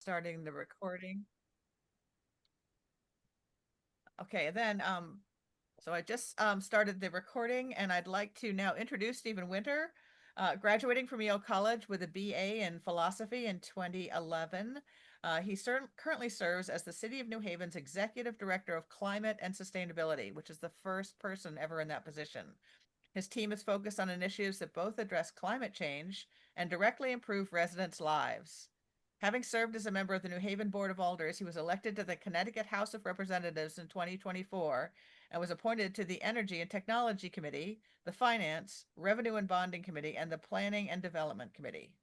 Starting the recording. Okay, then so I just started the recording, and I'd like to now introduce Stephen Winter, graduating from Yale College with a BA in philosophy in 2011. He currently serves as the City of New Haven's Executive Director of Climate and Sustainability, which is the first person ever in that position. His team is focused on initiatives that both address climate change and directly improve residents' lives. Having served as a member of the New Haven Board of Alders, he was elected to the Connecticut House of Representatives in 2024 and was appointed to the Energy and Technology Committee, the Finance, Revenue and Bonding Committee, and the Planning and Development Committee.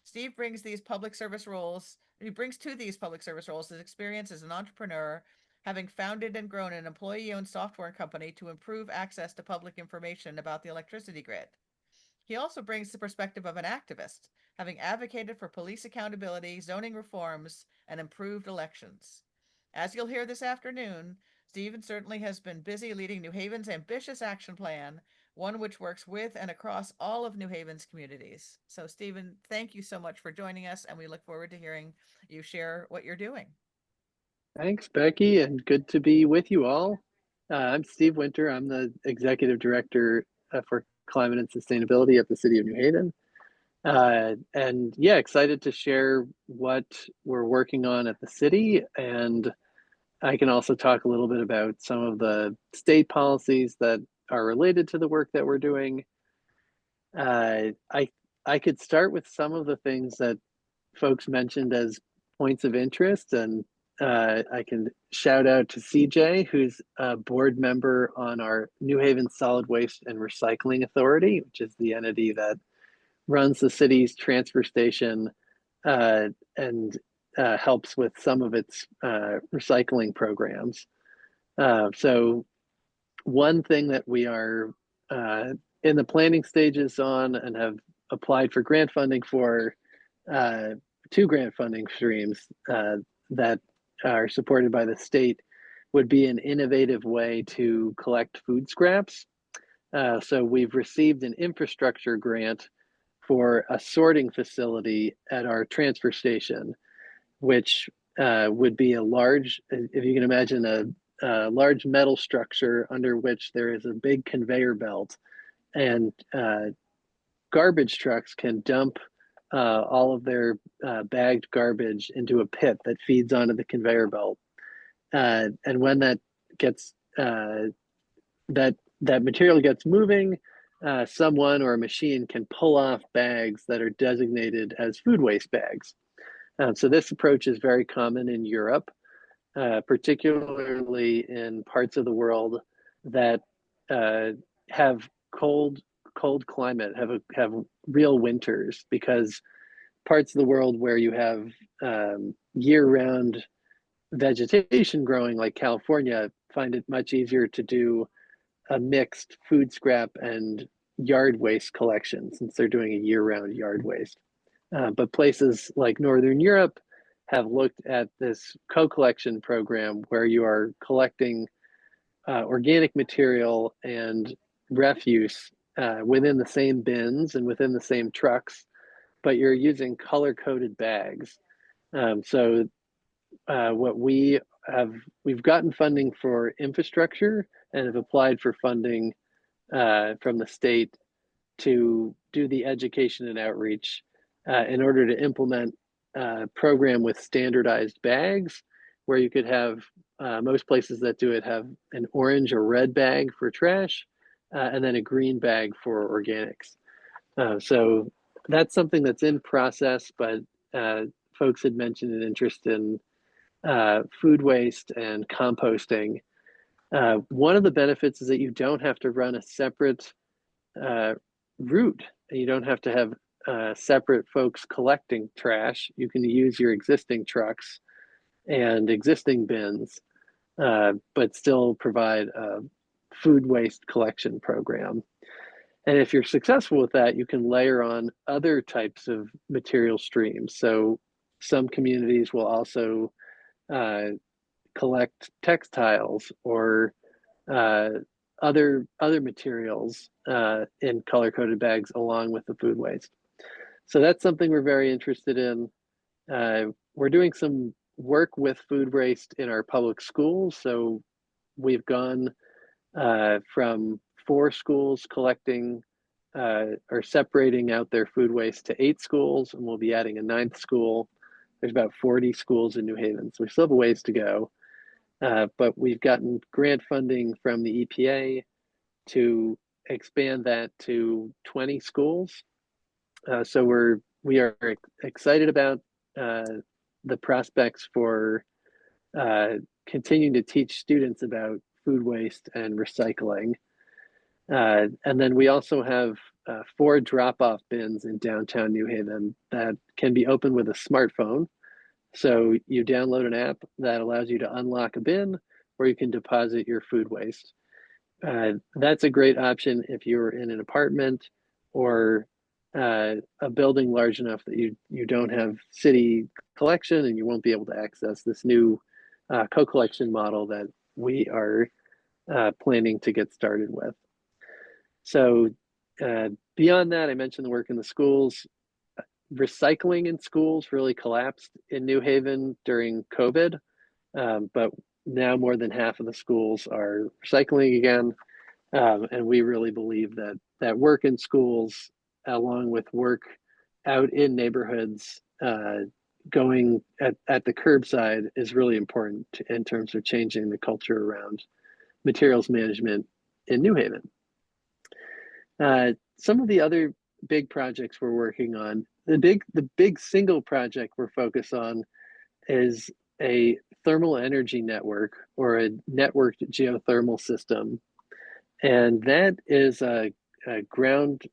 Steve brings these public service roles, he brings to these public service roles his experience as an entrepreneur, having founded and grown an employee-owned software company to improve access to public information about the electricity grid. He also brings the perspective of an activist, having advocated for police accountability, zoning reforms, and improved elections. As you'll hear this afternoon, Stephen certainly has been busy leading New Haven's ambitious action plan, one which works with and across all of New Haven's communities. So, Stephen, thank you so much for joining us, and we look forward to hearing you share what you're doing. Thanks, Becky, and good to be with you all. I'm Steve Winter. I'm the Executive Director for Climate and Sustainability at the City of New Haven. And yeah, excited to share what we're working on at the city. And I can also talk a little bit about some of the state policies that are related to the work that we're doing. I could start with some of the things that folks mentioned as points of interest, and I can shout out to CJ, who's a board member on our New Haven Solid Waste and Recycling Authority, which is the entity that runs the city's transfer station and helps with some of its recycling programs. So one thing that we are in the planning stages on and have applied for grant funding for two grant funding streams that are supported by the state would be an innovative way to collect food scraps. So we've received an infrastructure grant for a sorting facility at our transfer station, which would be a large, if you can imagine, a large metal structure under which there is a big conveyor belt, and garbage trucks can dump all of their bagged garbage into a pit that feeds onto the conveyor belt. And when that gets that material gets moving, someone or a machine can pull off bags that are designated as food waste bags. So this approach is very common in Europe, particularly in parts of the world that have cold climate, have real winters, because parts of the world where you have year-round vegetation growing, like California, find it much easier to do a mixed food scrap and yard waste collection, since they're doing a year-round yard waste. But places like Northern Europe have looked at this co-collection program where you are collecting organic material and refuse within the same bins and within the same trucks, but you're using color-coded bags. So what we've gotten funding for infrastructure and have applied for funding from the state to do the education and outreach in order to implement a program with standardized bags, where you could have, most places that do it have an orange or red bag for trash, and then a green bag for organics. So that's something that's in process, but folks had mentioned an interest in food waste and composting. One of the benefits is that you don't have to run a separate route. You don't have to have separate folks collecting trash. You can use your existing trucks and existing bins, but still provide a food waste collection program. And if you're successful with that, you can layer on other types of material streams. So some communities will also collect textiles or other materials in color-coded bags along with the food waste. So that's something we're very interested in. we're doing some work with food waste in our public schools. So we've gone from 4 schools collecting or separating out their food waste to 8 schools, and we'll be adding a 9th school. There's about 40 schools in New Haven, so we still have a ways to go. But we've gotten grant funding from the EPA to expand that to 20 schools. So we are excited about the prospects for continuing to teach students about food waste and recycling. And then we also have 4 drop-off bins in downtown New Haven that can be opened with a smartphone. So you download an app that allows you to unlock a bin where you can deposit your food waste. That's a great option if you're in an apartment or a building large enough that you don't have city collection and you won't be able to access this new co-collection model that we are planning to get started with. So beyond that, I mentioned the work in the schools. Recycling in schools really collapsed in New Haven during COVID, but now more than half of the schools are recycling again. And we really believe that work in schools, along with work out in neighborhoods, going at the curbside is really important in terms of changing the culture around materials management in New Haven. Some of the other big projects we're working on, the big single project we're focused on is a thermal energy network, or a networked geothermal system. And that is a ground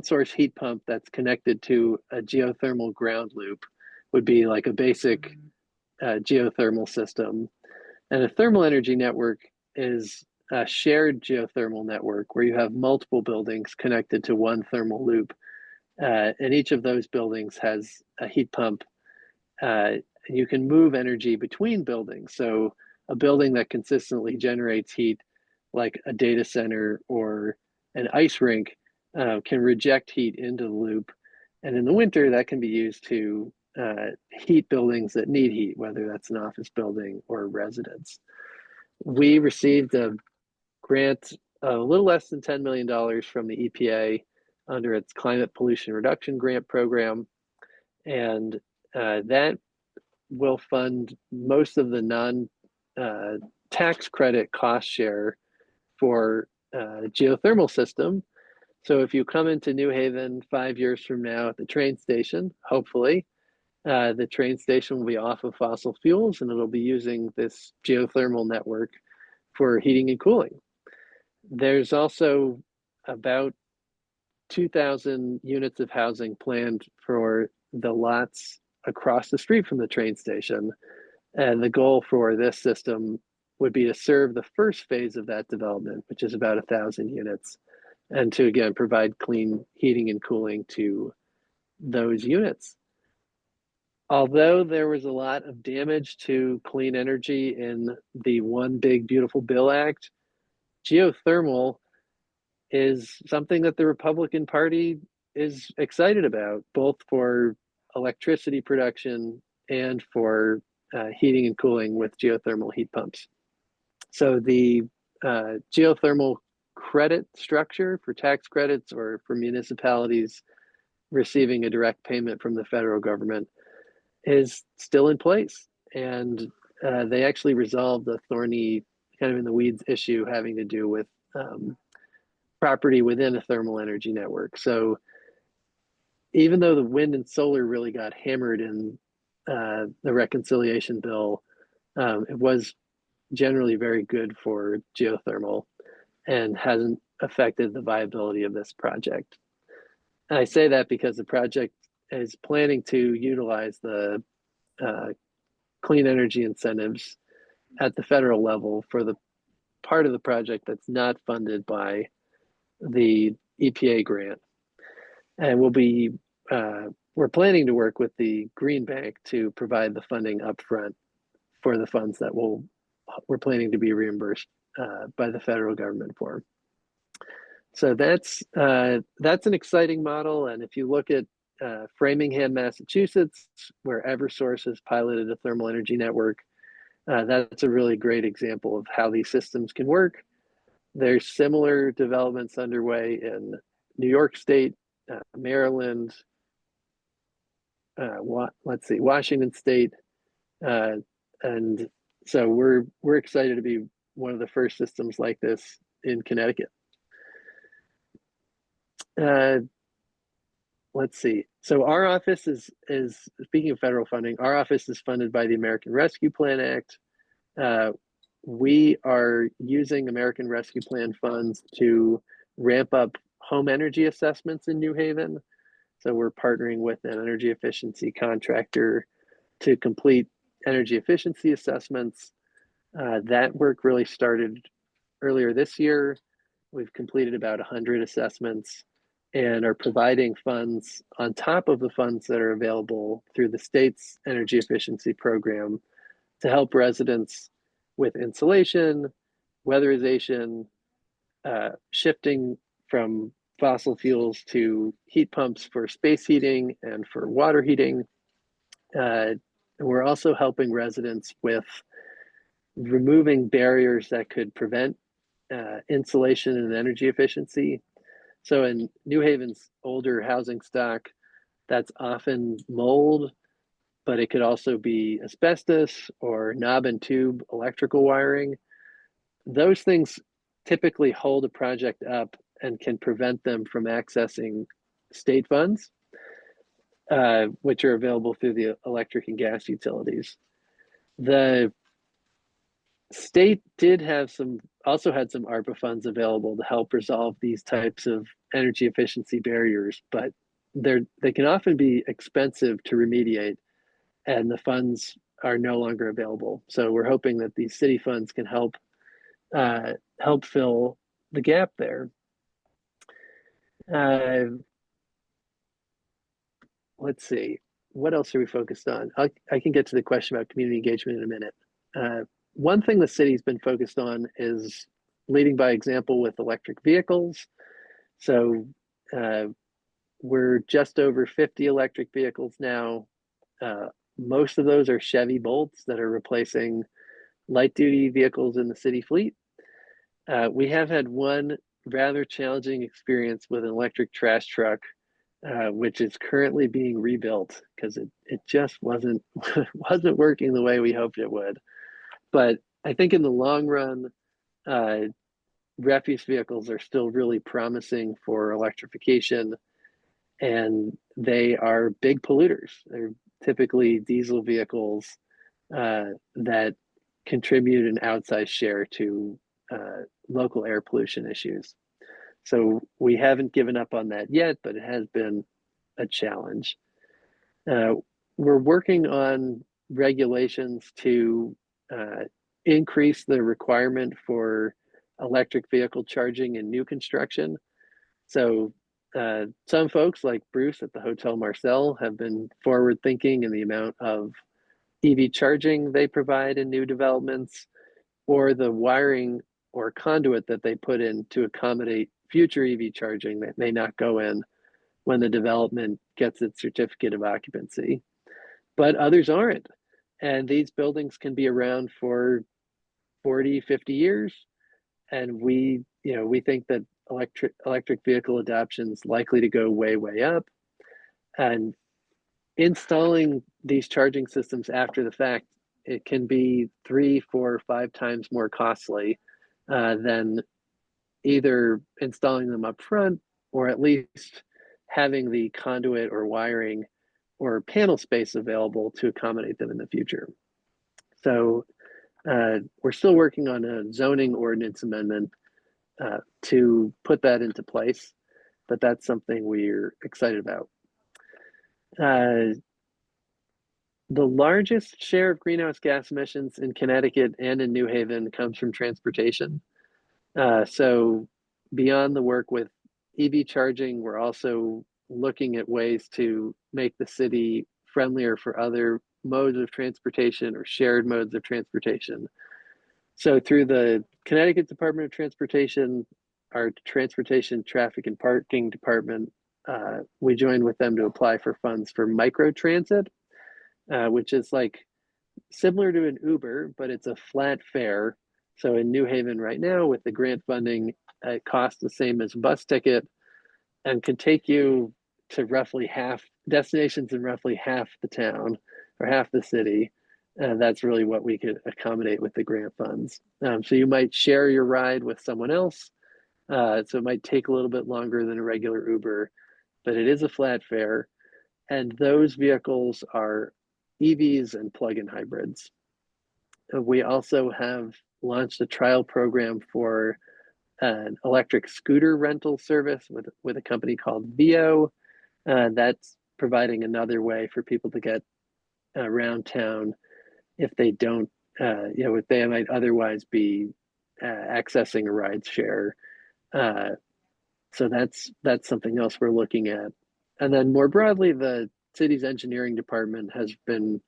source heat pump that's connected to a geothermal ground loop, would be like a basic geothermal system. And a thermal energy network is a shared geothermal network where you have multiple buildings connected to one thermal loop. And each of those buildings has a heat pump. You can move energy between buildings. So a building that consistently generates heat, like a data center or an ice rink, can reject heat into the loop. And in the winter, that can be used to heat buildings that need heat, whether that's an office building or a residence. We received a grant a little less than $10 million from the EPA under its Climate Pollution Reduction Grant Program. And that will fund most of the non-tax credit cost share for geothermal system. So if you come into New Haven 5 years from now at the train station, hopefully, the train station will be off of fossil fuels and it'll be using this geothermal network for heating and cooling. There's also about 2,000 units of housing planned for the lots across the street from the train station. And the goal for this system would be to serve the first phase of that development, which is about 1,000 units, and to, again, provide clean heating and cooling to those units. Although there was a lot of damage to clean energy in the One Big Beautiful Bill Act, geothermal is something that the Republican Party is excited about, both for electricity production and for heating and cooling with geothermal heat pumps. So the geothermal credit structure for tax credits or for municipalities receiving a direct payment from the federal government is still in place. And they actually resolved a thorny, kind of in the weeds issue having to do with property within a thermal energy network. So even though the wind and solar really got hammered in the reconciliation bill, it was generally very good for geothermal and hasn't affected the viability of this project. And I say that because the project is planning to utilize the clean energy incentives at the federal level for the part of the project that's not funded by the EPA grant. And we're planning to work with the Green Bank to provide the funding upfront for the funds that we're planning to be reimbursed by the federal government for. So that's an exciting model. And if you look at Framingham, Massachusetts, where Eversource has piloted a thermal energy network. That's a really great example of how these systems can work. There's similar developments underway in New York State, Maryland, Washington State, and so we're excited to be one of the first systems like this in Connecticut. Let's see. So our office is speaking of federal funding, our office is funded by the American Rescue Plan Act. We are using American Rescue Plan funds to ramp up home energy assessments in New Haven. So we're partnering with an energy efficiency contractor to complete energy efficiency assessments. That work really started earlier this year. We've completed about 100 assessments and are providing funds on top of the funds that are available through the state's energy efficiency program to help residents with insulation, weatherization, shifting from fossil fuels to heat pumps for space heating and for water heating. We're also helping residents with removing barriers that could prevent insulation and energy efficiency. So in New Haven's older housing stock, that's often mold, but it could also be asbestos or knob and tube electrical wiring. Those things typically hold a project up and can prevent them from accessing state funds, which are available through the electric and gas utilities. The state also had some ARPA funds available to help resolve these types of energy efficiency barriers, but they can often be expensive to remediate, and the funds are no longer available. So we're hoping that these city funds can help fill the gap there. Let's see, what else are we focused on? I can get to the question about community engagement in a minute. One thing the city's been focused on is leading by example with electric vehicles. So we're just over 50 electric vehicles now. Most of those are Chevy Bolts that are replacing light duty vehicles in the city fleet. We have had one rather challenging experience with an electric trash truck, which is currently being rebuilt because it just wasn't working the way we hoped it would. But I think in the long run, refuse vehicles are still really promising for electrification, and they are big polluters. They're typically diesel vehicles that contribute an outsized share to local air pollution issues. So we haven't given up on that yet, but it has been a challenge. We're working on regulations to increase the requirement for electric vehicle charging in new construction. So some folks like Bruce at the Hotel Marcel have been forward thinking in the amount of EV charging they provide in new developments, or the wiring or conduit that they put in to accommodate future EV charging that may not go in when the development gets its certificate of occupancy. But others aren't. And these buildings can be around for 40, 50 years. And we think that electric vehicle adoption is likely to go way, way up. And installing these charging systems after the fact, it can be 3, 4, 5 times more costly than either installing them up front or at least having the conduit or wiring or panel space available to accommodate them in the future. So we're still working on a zoning ordinance amendment to put that into place, but that's something we're excited about. The largest share of greenhouse gas emissions in Connecticut and in New Haven comes from transportation. So beyond the work with EV charging, we're also looking at ways to make the city friendlier for other modes of transportation or shared modes of transportation. So through the Connecticut Department of Transportation, our Transportation, Traffic, and Parking Department we joined with them to apply for funds for microtransit, which is like similar to an Uber, but it's a flat fare. So in New Haven right now, with the grant funding, it costs the same as a bus ticket and can take you to roughly half destinations in roughly half the town or half the city. And that's really what we could accommodate with the grant funds. So you might share your ride with someone else. So it might take a little bit longer than a regular Uber, but it is a flat fare. And those vehicles are EVs and plug-in hybrids. We also have launched a trial program for an electric scooter rental service with a company called VO. That's providing another way for people to get around town if they don't, if they might otherwise be accessing a ride share. So that's something else we're looking at. And then more broadly, the city's engineering department has been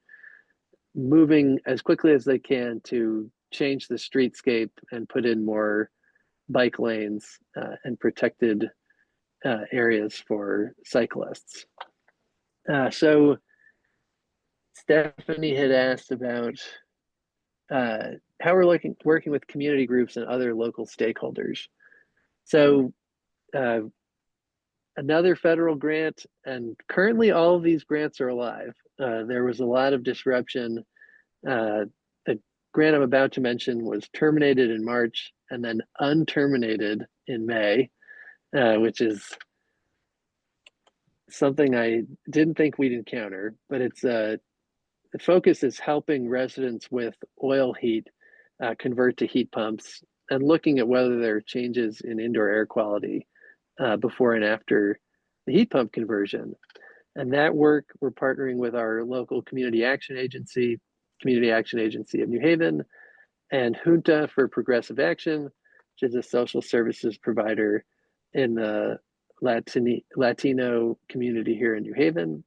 moving as quickly as they can to change the streetscape and put in more bike lanes and protected areas for cyclists. So Stephanie had asked about how we're working with community groups and other local stakeholders. So another federal grant, and currently all of these grants are alive. There was a lot of disruption. The grant I'm about to mention was terminated in March and then unterminated in May, which is something I didn't think we'd encounter, but it's the focus is helping residents with oil heat convert to heat pumps and looking at whether there are changes in indoor air quality before and after the heat pump conversion. And that work, we're partnering with our local Community Action Agency of New Haven, and Junta for Progressive Action, which is a social services provider in the Latino community here in New Haven,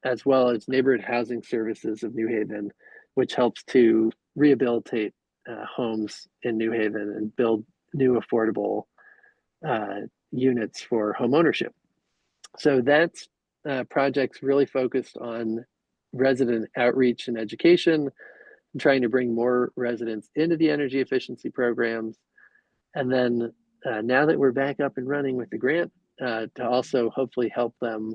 as well as Neighborhood Housing Services of New Haven, which helps to rehabilitate homes in New Haven and build new affordable units for home ownership. So that's projects really focused on resident outreach and education, and trying to bring more residents into the energy efficiency programs. And then now that we're back up and running with the grant, to also hopefully help them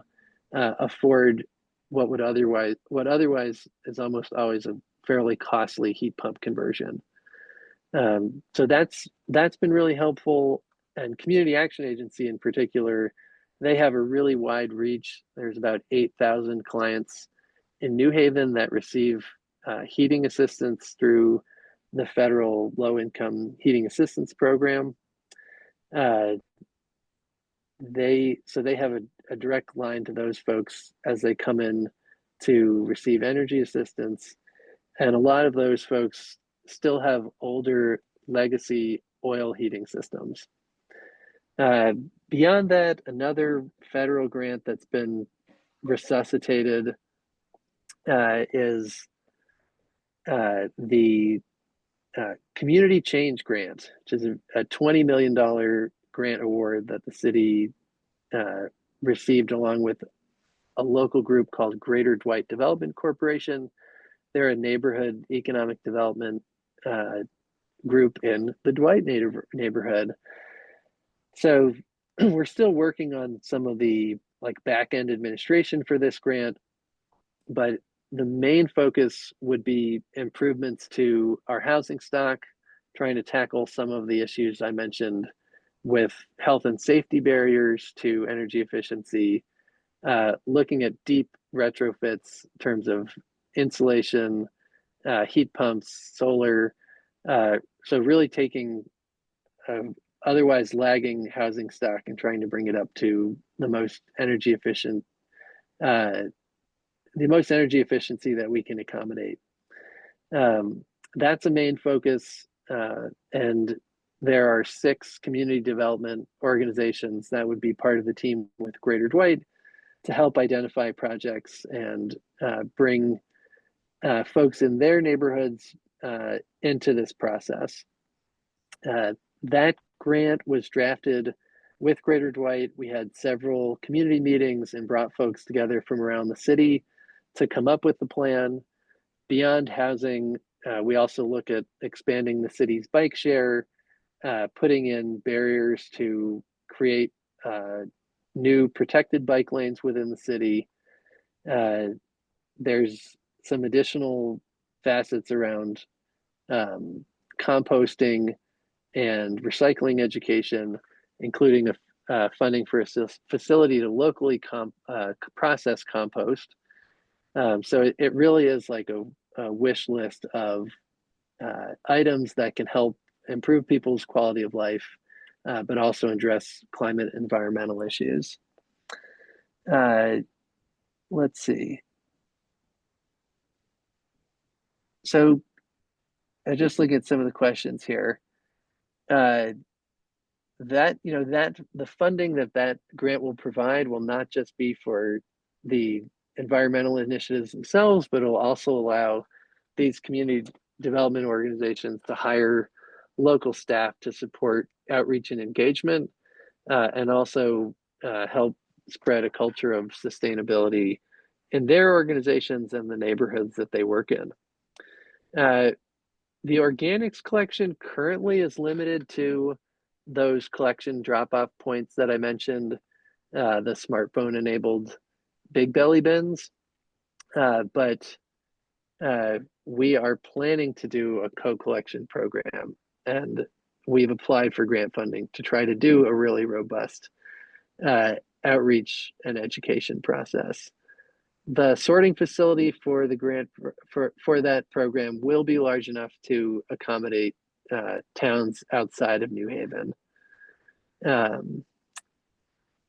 afford what otherwise is almost always a fairly costly heat pump conversion. So that's been really helpful. And Community Action Agency in particular, they have a really wide reach. There's about 8,000 clients in New Haven that receive heating assistance through the federal low-income heating assistance program. They have a direct line to those folks as they come in to receive energy assistance. And a lot of those folks still have older legacy oil heating systems. Beyond that, another federal grant that's been resuscitated is the Community Change Grant, which is a $20 million grant award that the city received along with a local group called Greater Dwight Development Corporation. They're a neighborhood economic development group in the Dwight neighborhood. So we're still working on some of the back end administration for this grant, but the main focus would be improvements to our housing stock, trying to tackle some of the issues I mentioned with health and safety barriers to energy efficiency, looking at deep retrofits in terms of insulation, heat pumps, solar. So really taking otherwise lagging housing stock and trying to bring it up to the most energy efficient, the most energy efficiency that we can accommodate. That's a main focus, and there are 6 community development organizations that would be part of the team with Greater Dwight to help identify projects and bring folks in their neighborhoods into this process. That grant was drafted with Greater Dwight, we had several community meetings and brought folks together from around the city to come up with the plan. Beyond housing, we also look at expanding the city's bike share, putting in barriers to create new protected bike lanes within the city. There's some additional facets around composting and recycling education, including funding for a facility to locally process compost. So it really is like a wish list of items that can help improve people's quality of life, but also address climate and environmental issues. Let's see. So I just look at some of the questions here. That the funding that grant will provide will not just be for the environmental initiatives themselves, but it will also allow these community development organizations to hire local staff to support outreach and engagement, and also help spread a culture of sustainability in their organizations and the neighborhoods that they work in. The organics collection currently is limited to those collection drop-off points that I mentioned, the smartphone-enabled big belly bins, but we are planning to do a co-collection program, and we've applied for grant funding to try to do a really robust outreach and education process. The sorting facility for the grant for that program will be large enough to accommodate towns outside of New Haven.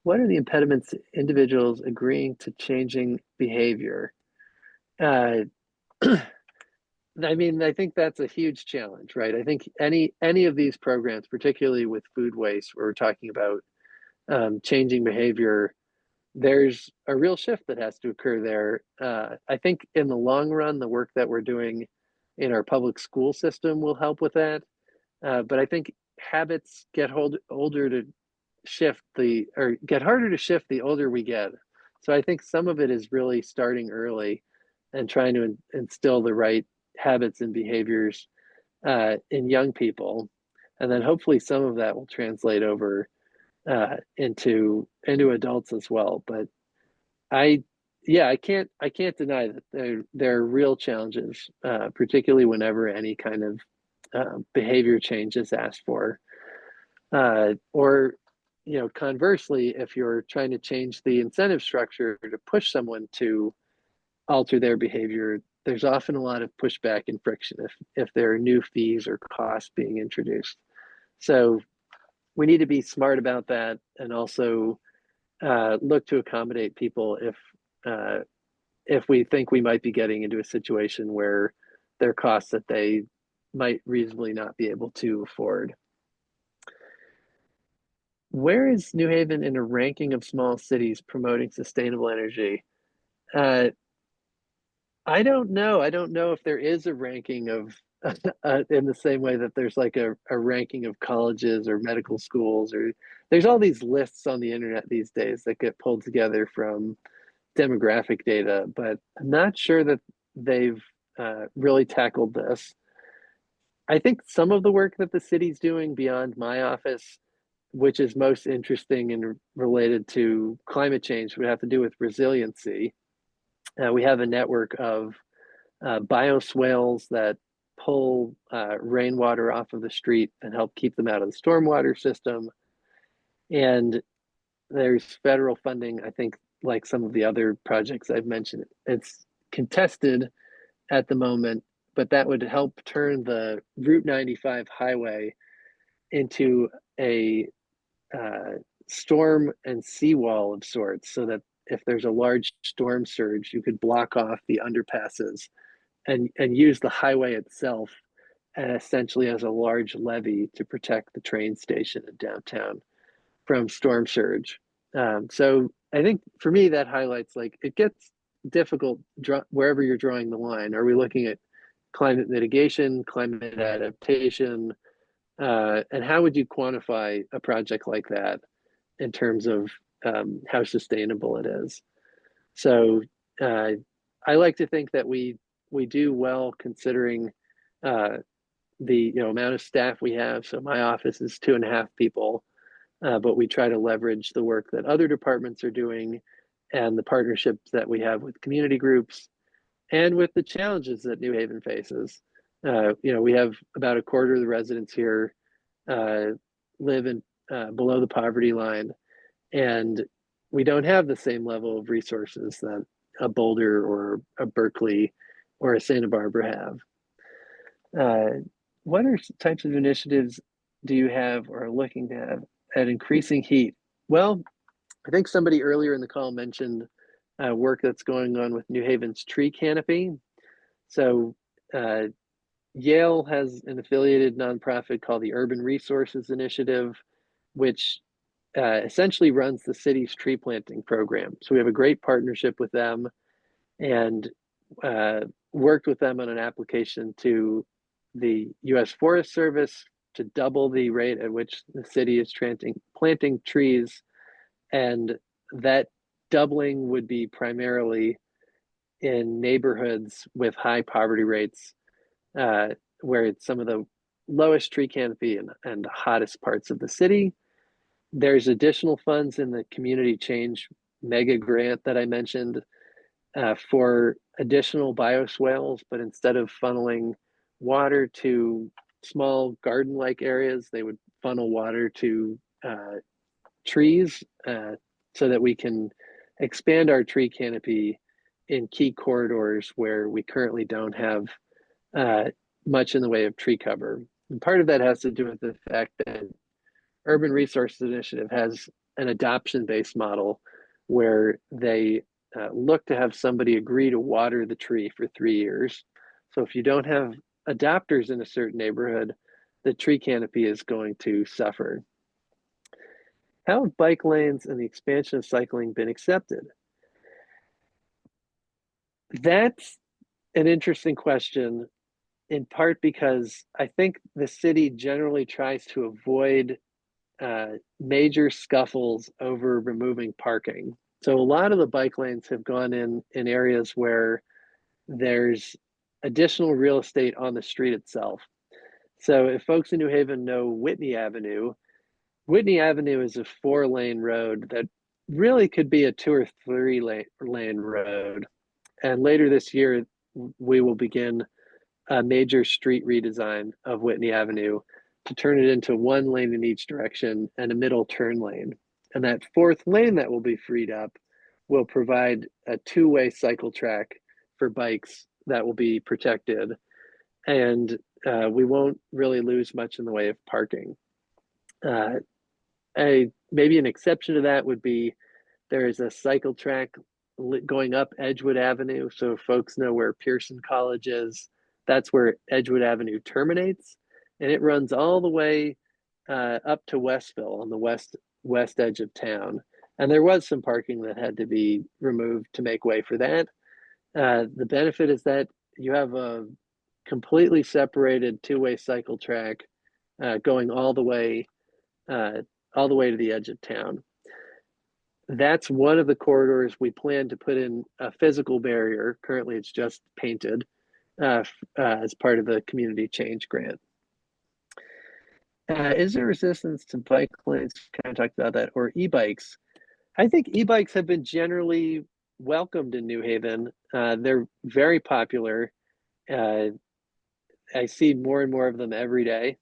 What are the impediments to individuals agreeing to changing behavior? I mean, I think that's a huge challenge, right? I think any of these programs, particularly with food waste, where we're talking about changing behavior, there's a real shift that has to occur there. I think in the long run, the work that we're doing in our public school system will help with that. But I think habits get older to shift or get harder to shift the older we get. So I think some of it is really starting early and trying to instill the right habits and behaviors in young people. And then hopefully some of that will translate over into adults as well. But I can't deny that there are real challenges, particularly whenever any kind of behavior change is asked for, or conversely, if you're trying to change the incentive structure to push someone to alter their behavior, there's often a lot of pushback and friction if there are new fees or costs being introduced. So we need to be smart about that, and also look to accommodate people if we think we might be getting into a situation where there are costs that they might reasonably not be able to afford. Where is New Haven in a ranking of small cities promoting sustainable energy? I don't know. I don't know if there is a ranking of in the same way that there's like a ranking of colleges or medical schools, or there's all these lists on the internet these days that get pulled together from demographic data, but I'm not sure that they've really tackled this. I think some of the work that the city's doing beyond my office, which is most interesting and related to climate change, would have to do with resiliency. We have a network of bioswales that pull rainwater off of the street and help keep them out of the stormwater system. And there's federal funding, I think, like some of the other projects I've mentioned. It's contested at the moment, but that would help turn the Route 95 highway into a storm and seawall of sorts, so that if there's a large storm surge, you could block off the underpasses and use the highway itself essentially as a large levee to protect the train station in downtown from storm surge. So I think for me, that highlights, like, it gets difficult wherever you're drawing the line. Are we looking at climate mitigation, climate adaptation, and how would you quantify a project like that? in terms of how sustainable it is. So I like to think that we do well considering the amount of staff we have. So my office is 2.5 people, but we try to leverage the work that other departments are doing and the partnerships that we have with community groups and with the challenges that New Haven faces. We have about a quarter of the residents here live in below the poverty line, and we don't have the same level of resources that a Boulder or a Berkeley or a Santa Barbara have. What are types of initiatives do you have or are looking to have at increasing heat? Well, I think somebody earlier in the call mentioned work that's going on with New Haven's tree canopy. So Yale has an affiliated nonprofit called the Urban Resources Initiative, which essentially runs the city's tree planting program. So we have a great partnership with them and worked with them on an application to the U.S. Forest Service to double the rate at which the city is planting trees. And that doubling would be primarily in neighborhoods with high poverty rates, where it's some of the lowest tree canopy and hottest parts of the city. There's additional funds in the community change mega grant that I mentioned for additional bioswales, but instead of funneling water to small garden-like areas, they would funnel water to trees so that we can expand our tree canopy in key corridors where we currently don't have much in the way of tree cover. And part of that has to do with the fact that Urban Resources Initiative has an adoption-based model where they look to have somebody agree to water the tree for 3 years. So if you don't have adopters in a certain neighborhood, the tree canopy is going to suffer. How have bike lanes and the expansion of cycling been accepted? That's an interesting question, in part because I think the city generally tries to avoid major scuffles over removing parking. So a lot of the bike lanes have gone in areas where there's additional real estate on the street itself. So if folks in New Haven know Whitney Avenue is a 4-lane road that really could be a 2 or 3 lane road. And later this year, we will begin a major street redesign of Whitney Avenue to turn it into 1 lane in each direction and a middle turn lane. And that 4th lane that will be freed up will provide a 2-way cycle track for bikes that will be protected. And we won't really lose much in the way of parking. Maybe an exception to that would be there is a cycle track going up Edgewood Avenue. So folks know where Pearson College is. That's where Edgewood Avenue terminates. And it runs all the way up to Westville on the west edge of town. And there was some parking that had to be removed to make way for that. The benefit is that you have a completely separated 2-way cycle track going all the way to the edge of town. That's one of the corridors we plan to put in a physical barrier. Currently, it's just painted as part of the community change grant. Is there resistance to bike lanes? Kind of talked about that, or e-bikes? I think e-bikes have been generally welcomed in New Haven. They're very popular. I see more and more of them every day.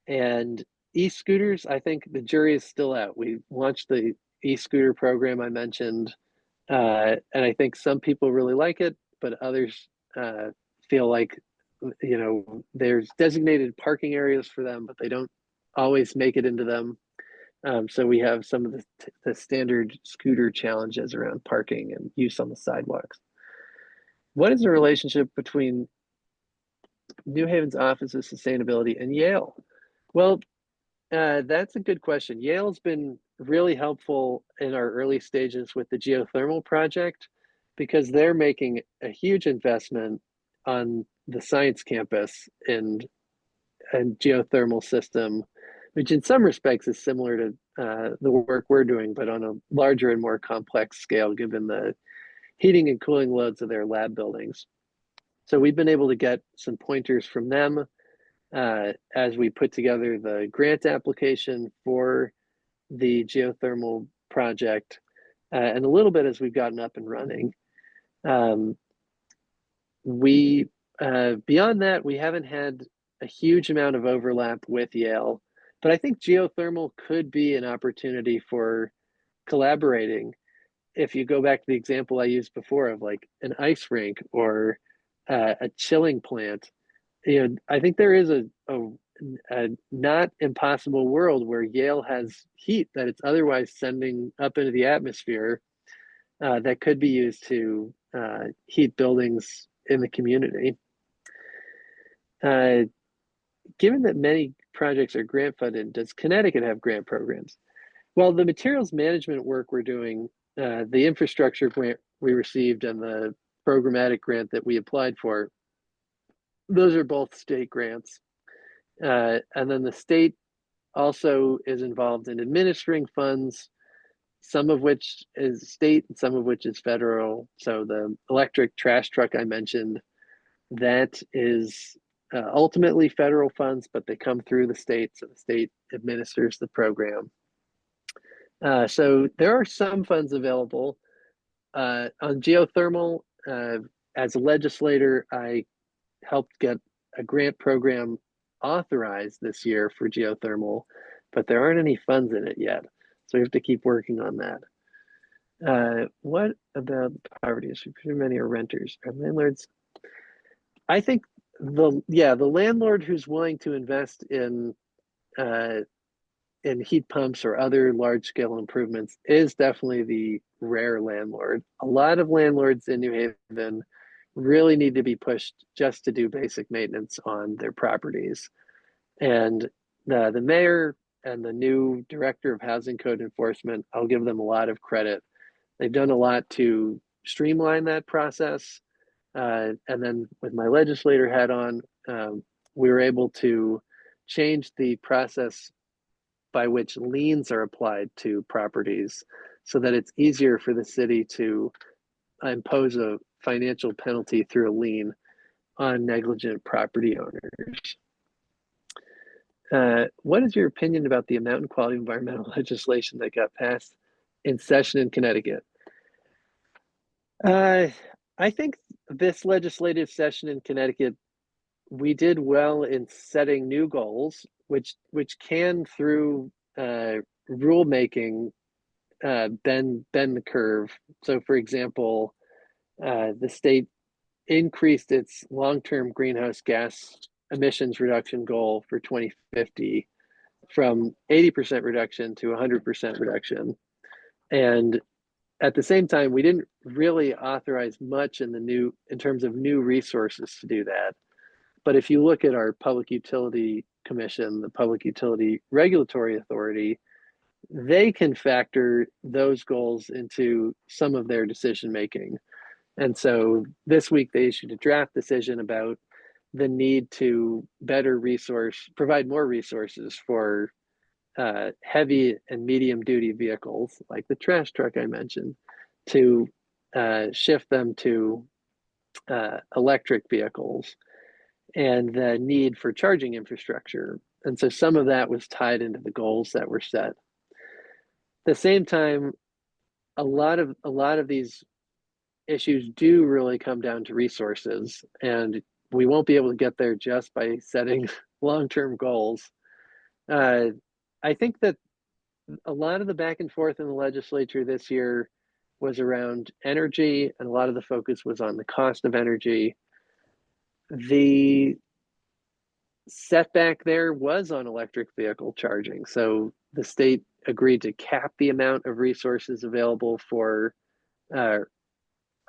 And e-scooters, I think the jury is still out. We launched the e-scooter program I mentioned, and I think some people really like it, but others feel like there's designated parking areas for them, but they don't always make it into them. So we have some of the standard scooter challenges around parking and use on the sidewalks. What is the relationship between New Haven's Office of Sustainability and Yale? Well, that's a good question. Yale's been really helpful in our early stages with the geothermal project because they're making a huge investment on the science campus and geothermal system which in some respects is similar to the work we're doing, but on a larger and more complex scale, given the heating and cooling loads of their lab buildings. So we've been able to get some pointers from them as we put together the grant application for the geothermal project, and a little bit as we've gotten up and running. We beyond that, we haven't had a huge amount of overlap with Yale, but I think geothermal could be an opportunity for collaborating. If you go back to the example I used before of like an ice rink or a chilling plant, I think there is a not impossible world where Yale has heat that it's otherwise sending up into the atmosphere that could be used to heat buildings in the community. Given that many projects are grant funded, does Connecticut have grant programs? Well, the materials management work we're doing, the infrastructure grant we received and the programmatic grant that we applied for, those are both state grants. And then the state also is involved in administering funds, some of which is state and some of which is federal. So the electric trash truck I mentioned, that is ultimately federal funds, but they come through the state, so the state administers the program. So there are some funds available. On geothermal, as a legislator, I helped get a grant program authorized this year for geothermal, but there aren't any funds in it yet. So we have to keep working on that. What about poverty issue? Too many are renters. Are landlords? I think the landlord who's willing to invest in heat pumps or other large scale improvements is definitely the rare landlord. A lot of landlords in New Haven really need to be pushed just to do basic maintenance on their properties. And the mayor and the new director of housing code enforcement, I'll give them a lot of credit. They've done a lot to streamline that process. And then with my legislator hat on, we were able to change the process by which liens are applied to properties so that it's easier for the city to impose a financial penalty through a lien on negligent property owners. What is your opinion about the amount and quality of environmental legislation that got passed in session in Connecticut? I think this legislative session in Connecticut, we did well in setting new goals, which can, through rulemaking, bend the curve. So, for example, the state increased its long-term greenhouse gas emissions reduction goal for 2050 from 80% reduction to 100% reduction. And at the same time, we didn't really authorize much in terms of new resources to do that. But if you look at our Public Utility Commission, the Public Utility Regulatory Authority, they can factor those goals into some of their decision making. And so this week they issued a draft decision about the need to provide more resources for heavy and medium duty vehicles like the trash truck I mentioned, to shift them to electric vehicles, and the need for charging infrastructure. And so some of that was tied into the goals that were set. At the same time, a lot of these issues do really come down to resources, and we won't be able to get there just by setting long-term goals. I think that a lot of the back and forth in the legislature this year was around energy, and a lot of the focus was on the cost of energy. The setback there was on electric vehicle charging. So the state agreed to cap the amount of resources available for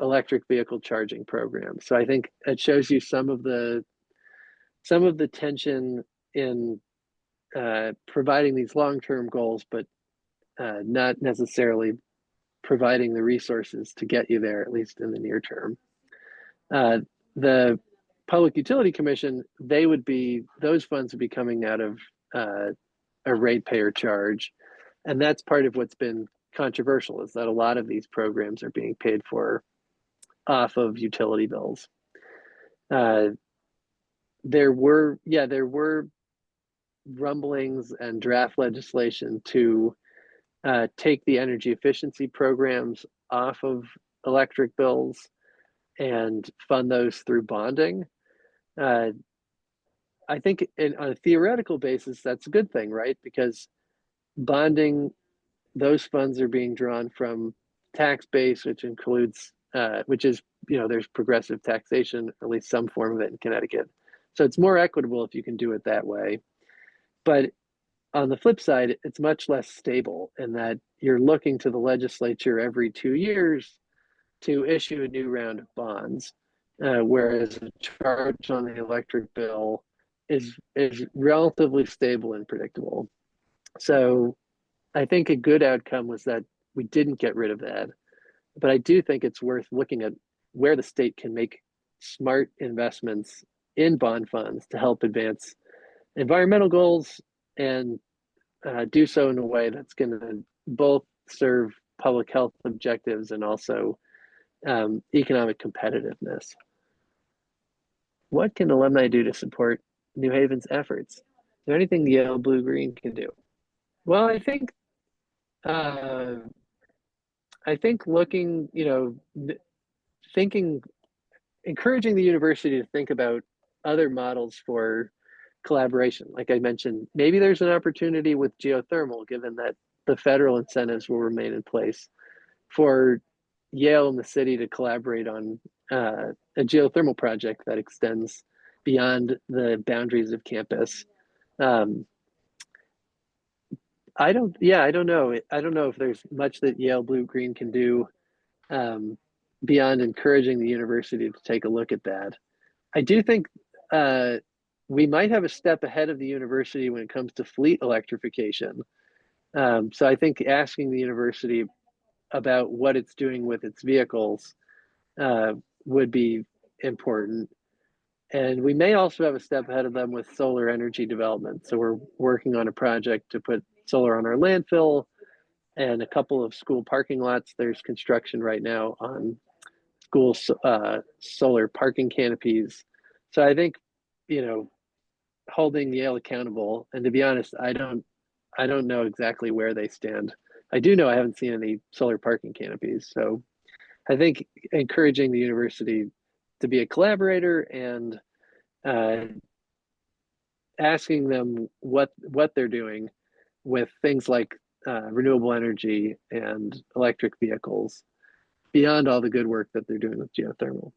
electric vehicle charging programs. So I think it shows you some of the tension in providing these long-term goals, but not necessarily providing the resources to get you there, at least in the near term. The Public Utility Commission, those funds would be coming out of a ratepayer charge. And that's part of what's been controversial, is that a lot of these programs are being paid for off of utility bills. There were rumblings and draft legislation to take the energy efficiency programs off of electric bills and fund those through bonding. Uh, I think on a theoretical basis, that's a good thing, right? Because bonding, those funds are being drawn from tax base, which includes, which is, there's progressive taxation, at least some form of it in Connecticut. So it's more equitable if you can do it that way. But on the flip side, it's much less stable in that you're looking to the legislature every 2 years to issue a new round of bonds, whereas a charge on the electric bill is relatively stable and predictable. So I think a good outcome was that we didn't get rid of that. But I do think it's worth looking at where the state can make smart investments in bond funds to help advance environmental goals and do so in a way that's going to both serve public health objectives and also economic competitiveness. What can alumni do to support New Haven's efforts? Is there anything Yale Blue Green can do? Well, uh, I think looking, thinking, encouraging the university to think about other models for collaboration. Like I mentioned, maybe there's an opportunity with geothermal, given that the federal incentives will remain in place, for Yale and the city to collaborate on a geothermal project that extends beyond the boundaries of campus. Um, I don't know. I don't know if there's much that Yale Blue Green can do um, beyond encouraging the university to take a look at that. I do think uh, we might have a step ahead of the university when it comes to fleet electrification. So I think asking the university about what it's doing with its vehicles uh, would be important. And we may also have a step ahead of them with solar energy development. So we're working on a project to put solar on our landfill and a couple of school parking lots. There's construction right now on school solar parking canopies. So I think, holding Yale accountable. And to be honest, I don't know exactly where they stand. I do know I haven't seen any solar parking canopies. So I think encouraging the university to be a collaborator and uh, asking them what they're doing with things like renewable energy and electric vehicles beyond all the good work that they're doing with geothermal.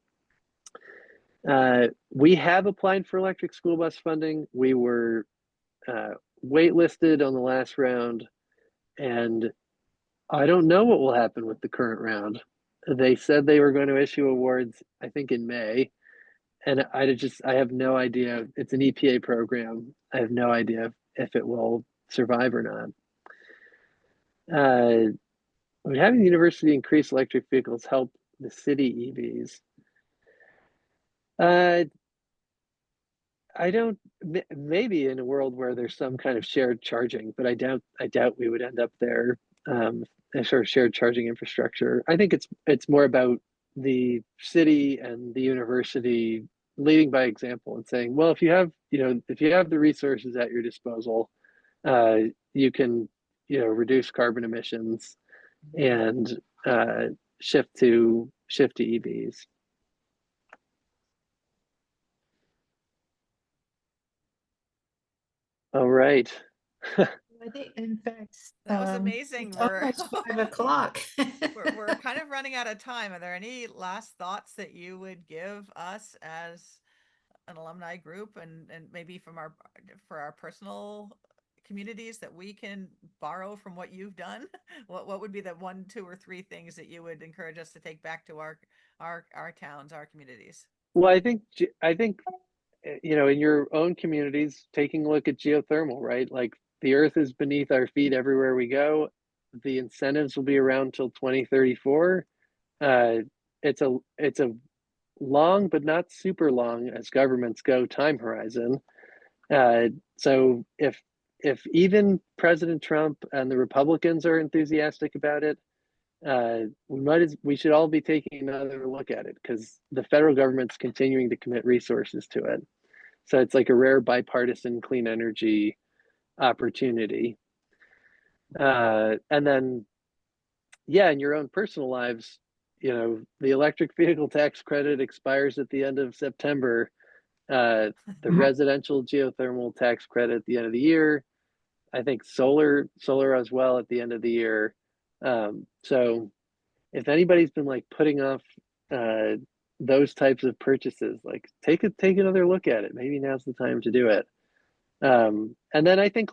We have applied for electric school bus funding. We were waitlisted on the last round, and I don't know what will happen with the current round. They said they were going to issue awards, I think, in May, and I have no idea. It's an EPA program. I have no idea if it will survive or not. Would having the university increase electric vehicles help the city EVs? I don't. Maybe in a world where there's some kind of shared charging, but I doubt we would end up there. A sort of shared charging infrastructure. I think it's more about the city and the university leading by example and saying, well, if you have the resources at your disposal, uh, you can, reduce carbon emissions and shift to EVs. All right. I think, in fact, That was amazing. it's almost 5 o'clock. We're kind of running out of time. Are there any last thoughts that you would give us as an alumni group and maybe for our personal communities that we can borrow from what you've done? What would be the 1, 2, or 3 things that you would encourage us to take back to our towns, our communities? Well, I think in your own communities, taking a look at geothermal, right? Like the earth is beneath our feet everywhere we go. The incentives will be around till 2034. Uh, it's a long, but not super long as governments go time horizon. So if if even President Trump and the Republicans are enthusiastic about it, we should all be taking another look at it, because the federal government's continuing to commit resources to it. So it's like a rare bipartisan clean energy opportunity. And then, yeah, in your own personal lives, the electric vehicle tax credit expires at the end of September. The residential geothermal tax credit at the end of the year. I think solar as well at the end of the year. So if anybody's been like putting off those types of purchases, like take another look at it. Maybe now's the time to do it. And then I think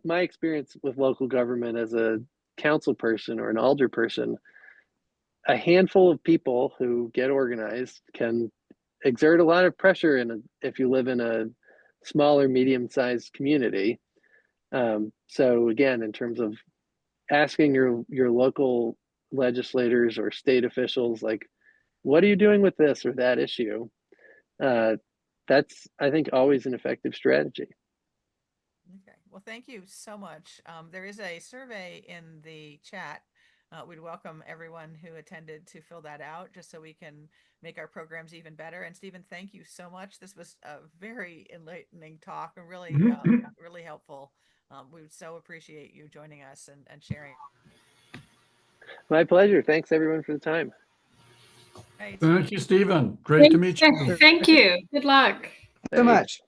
my experience with local government as a council person or an alder person, a handful of people who get organized can exert a lot of pressure if you live in a small or medium-sized community. So again, in terms of asking your local legislators or state officials, like, what are you doing with this or that issue? That's, I think, always an effective strategy. Okay, well, thank you so much. There is a survey in the chat. We'd welcome everyone who attended to fill that out, just so we can make our programs even better. And Stephen, thank you so much. This was a very enlightening talk and really, really helpful. We would so appreciate you joining us and sharing. My pleasure. Thanks everyone for the time. Right. Thank you, Stephen. Great to meet you. Thank you. Good luck. So much.